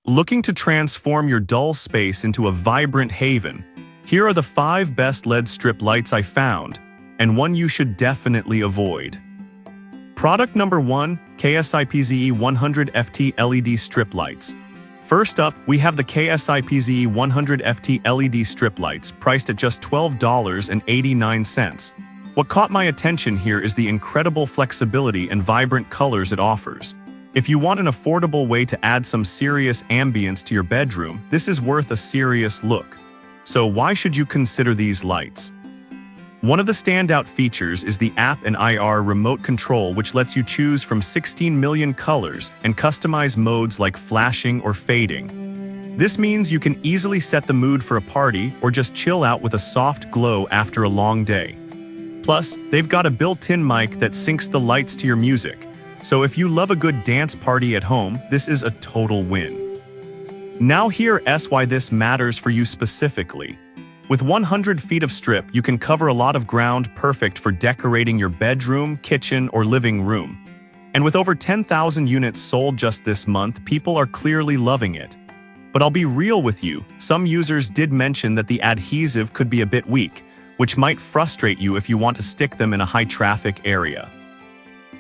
Looking to transform your dull space into a vibrant haven? Here are the 5 best LED strip lights I found, and one you should definitely avoid. Product number 1, KSIPZE 100 FT LED strip lights. First up, we have the KSIPZE 100 FT LED strip lights, priced at just $12.89. What caught my attention here is the incredible flexibility and vibrant colors it offers. If you want an affordable way to add some serious ambience to your bedroom, this is worth a serious look. So why should you consider these lights? One of the standout features is the app and IR remote control, which lets you choose from 16 million colors and customize modes like flashing or fading. This means you can easily set the mood for a party or just chill out with a soft glow after a long day. Plus, they've got a built-in mic that syncs the lights to your music. So if you love a good dance party at home, this is a total win. Now here's why this matters for you specifically. With 100 feet of strip, you can cover a lot of ground, perfect for decorating your bedroom, kitchen, or living room. And with over 10,000 units sold just this month, people are clearly loving it. But I'll be real with you, some users did mention that the adhesive could be a bit weak, which might frustrate you if you want to stick them in a high-traffic area.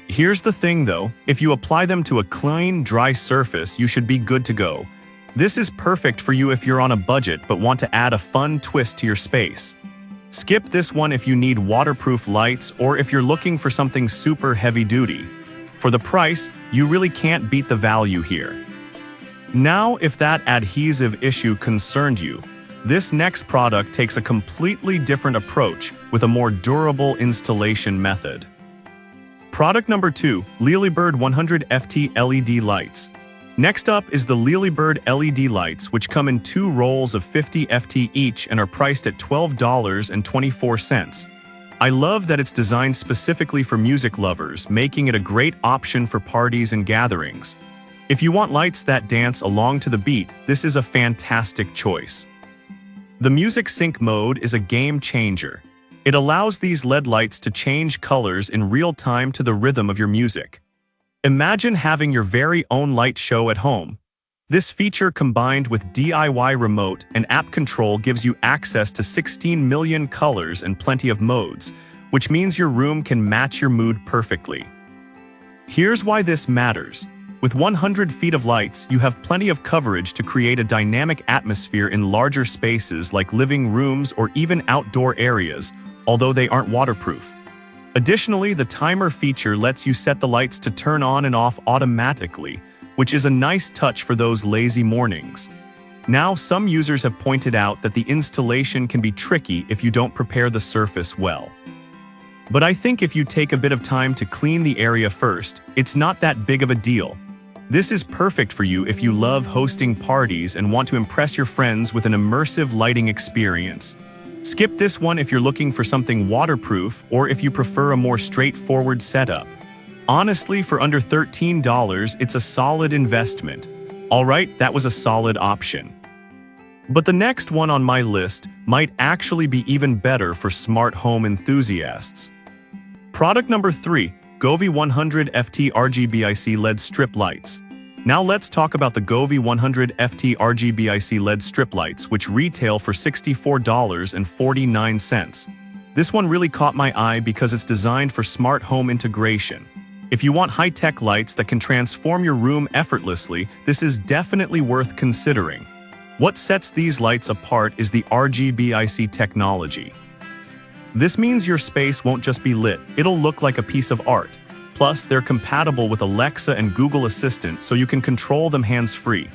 Here's the thing though, if you apply them to a clean, dry surface, you should be good to go. This is perfect for you if you're on a budget but want to add a fun twist to your space. Skip this one if you need waterproof lights or if you're looking for something super heavy-duty. For the price, you really can't beat the value here. Now, if that adhesive issue concerned you, this next product takes a completely different approach with a more durable installation method. Product number 2, Lilybird 100 FT LED lights. Next up is the Lilybird LED lights, which come in 2 rolls of 50 FT each and are priced at $12.24. I love that it's designed specifically for music lovers, making it a great option for parties and gatherings. If you want lights that dance along to the beat, this is a fantastic choice. The music sync mode is a game changer. It allows these LED lights to change colors in real time to the rhythm of your music. Imagine having your very own light show at home. This feature combined with DIY remote and app control gives you access to 16 million colors and plenty of modes, which means your room can match your mood perfectly. Here's why this matters. With 100 feet of lights, you have plenty of coverage to create a dynamic atmosphere in larger spaces like living rooms or even outdoor areas, although they aren't waterproof. Additionally, the timer feature lets you set the lights to turn on and off automatically, which is a nice touch for those lazy mornings. Now, some users have pointed out that the installation can be tricky if you don't prepare the surface well. But I think if you take a bit of time to clean the area first, it's not that big of a deal. This is perfect for you if you love hosting parties and want to impress your friends with an immersive lighting experience. Skip this one if you're looking for something waterproof or if you prefer a more straightforward setup. Honestly, for under $13, it's a solid investment. Alright, that was a solid option. But the next one on my list might actually be even better for smart home enthusiasts. Product number 3, Govee 100 FT rgbic LED strip lights. Now let's talk about the Govee 100 FT rgbic LED strip lights, which retail for $64.49. This one really caught my eye because it's designed for smart home integration. If you want high-tech lights that can transform your room effortlessly, this is definitely worth considering. What sets these lights apart is the rgbic technology. This means your space won't just be lit, it'll look like a piece of art. Plus, they're compatible with Alexa and Google Assistant, so you can control them hands-free.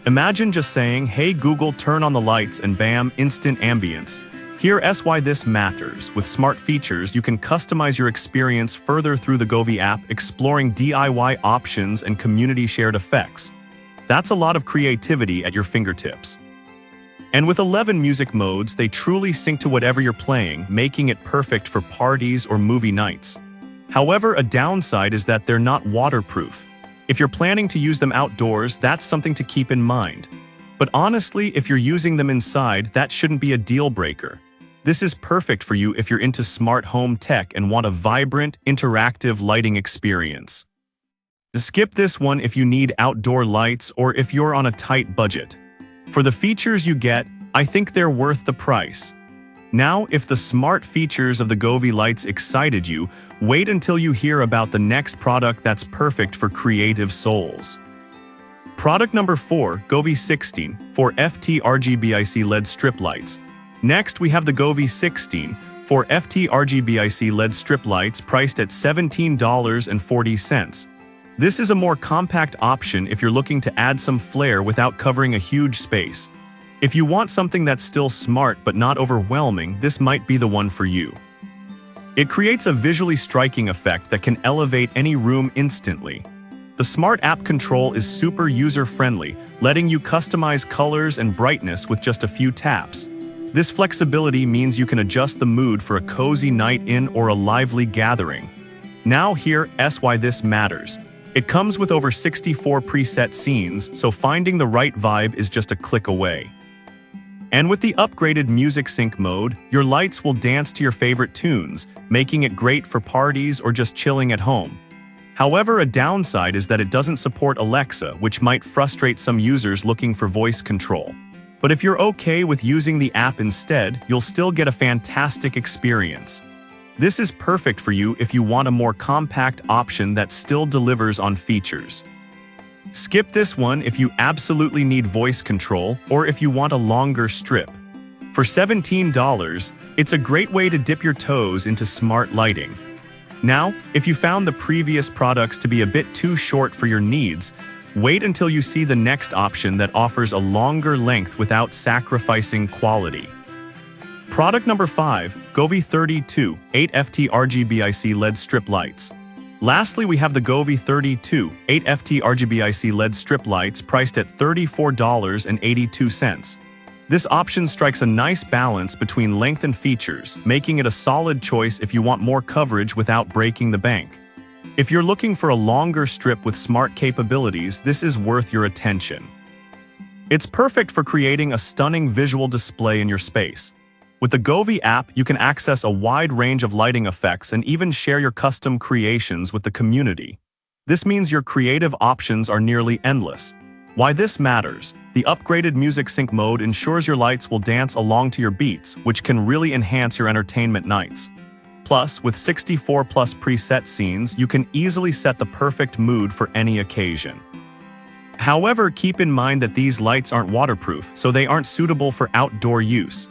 Imagine just saying, "Hey Google, turn on the lights," and bam, instant ambience. Here's why this matters. With smart features, you can customize your experience further through the Govee app, exploring DIY options and community-shared effects. That's a lot of creativity at your fingertips. And with 11 music modes, they truly sync to whatever you're playing, making it perfect for parties or movie nights. However, a downside is that they're not waterproof. If you're planning to use them outdoors, that's something to keep in mind. But honestly, if you're using them inside, that shouldn't be a deal breaker. This is perfect for you if you're into smart home tech and want a vibrant, interactive lighting experience. Skip this one if you need outdoor lights or if you're on a tight budget. For the features you get, I think they're worth the price. Now, if the smart features of the Govee lights excited you, wait until you hear about the next product that's perfect for creative souls. Product number 4, Govee 16, 4FT rgbic LED strip lights. Next, we have the Govee 16, 4FT rgbic LED strip lights priced at $17.40. This is a more compact option if you're looking to add some flair without covering a huge space. If you want something that's still smart but not overwhelming, this might be the one for you. It creates a visually striking effect that can elevate any room instantly. The smart app control is super user-friendly, letting you customize colors and brightness with just a few taps. This flexibility means you can adjust the mood for a cozy night in or a lively gathering. Now here's why this matters. It comes with over 64 preset scenes, so finding the right vibe is just a click away. And with the upgraded music sync mode, your lights will dance to your favorite tunes, making it great for parties or just chilling at home. However, a downside is that it doesn't support Alexa, which might frustrate some users looking for voice control. But if you're okay with using the app instead, you'll still get a fantastic experience. This is perfect for you if you want a more compact option that still delivers on features. Skip this one if you absolutely need voice control or if you want a longer strip. For $17, it's a great way to dip your toes into smart lighting. Now, if you found the previous products to be a bit too short for your needs, wait until you see the next option that offers a longer length without sacrificing quality. Product number 5, Govee 32, 8FT rgbic LED strip lights. Lastly, we have the Govee 32, 8FT rgbic LED strip lights priced at $34.82. This option strikes a nice balance between length and features, making it a solid choice if you want more coverage without breaking the bank. If you're looking for a longer strip with smart capabilities, this is worth your attention. It's perfect for creating a stunning visual display in your space. With the Govee app, you can access a wide range of lighting effects and even share your custom creations with the community. This means your creative options are nearly endless. Why this matters: the upgraded music sync mode ensures your lights will dance along to your beats, which can really enhance your entertainment nights. Plus, with 64+ preset scenes, you can easily set the perfect mood for any occasion. However, keep in mind that these lights aren't waterproof, so they aren't suitable for outdoor use.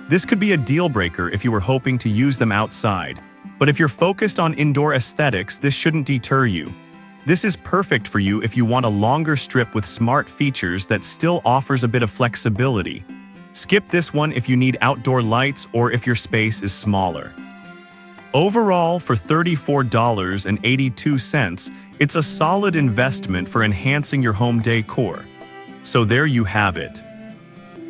This could be a deal breaker if you were hoping to use them outside, but if you're focused on indoor aesthetics, this shouldn't deter you. This is perfect for you if you want a longer strip with smart features that still offers a bit of flexibility. Skip this one if you need outdoor lights or if your space is smaller. Overall, for $34.82, it's a solid investment for enhancing your home decor. So there you have it.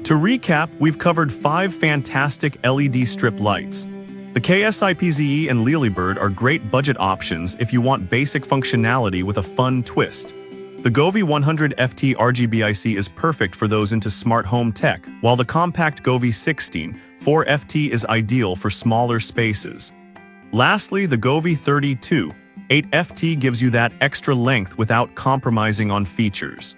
To recap, we've covered 5 fantastic LED strip lights. The KSIPZE and Lilybird are great budget options if you want basic functionality with a fun twist. The Govee 100FT rgbic is perfect for those into smart home tech, while the compact Govee 16, 4FT is ideal for smaller spaces. Lastly, the Govee 32, 8FT gives you that extra length without compromising on features.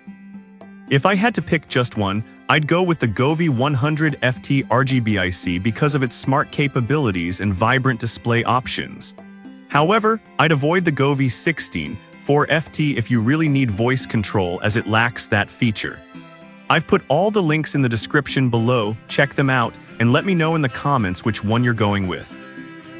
If I had to pick just one, I'd go with the Govee 100FT rgbic because of its smart capabilities and vibrant display options. However, I'd avoid the Govee 16, 4FT if you really need voice control, as it lacks that feature. I've put all the links in the description below, check them out, and let me know in the comments which one you're going with.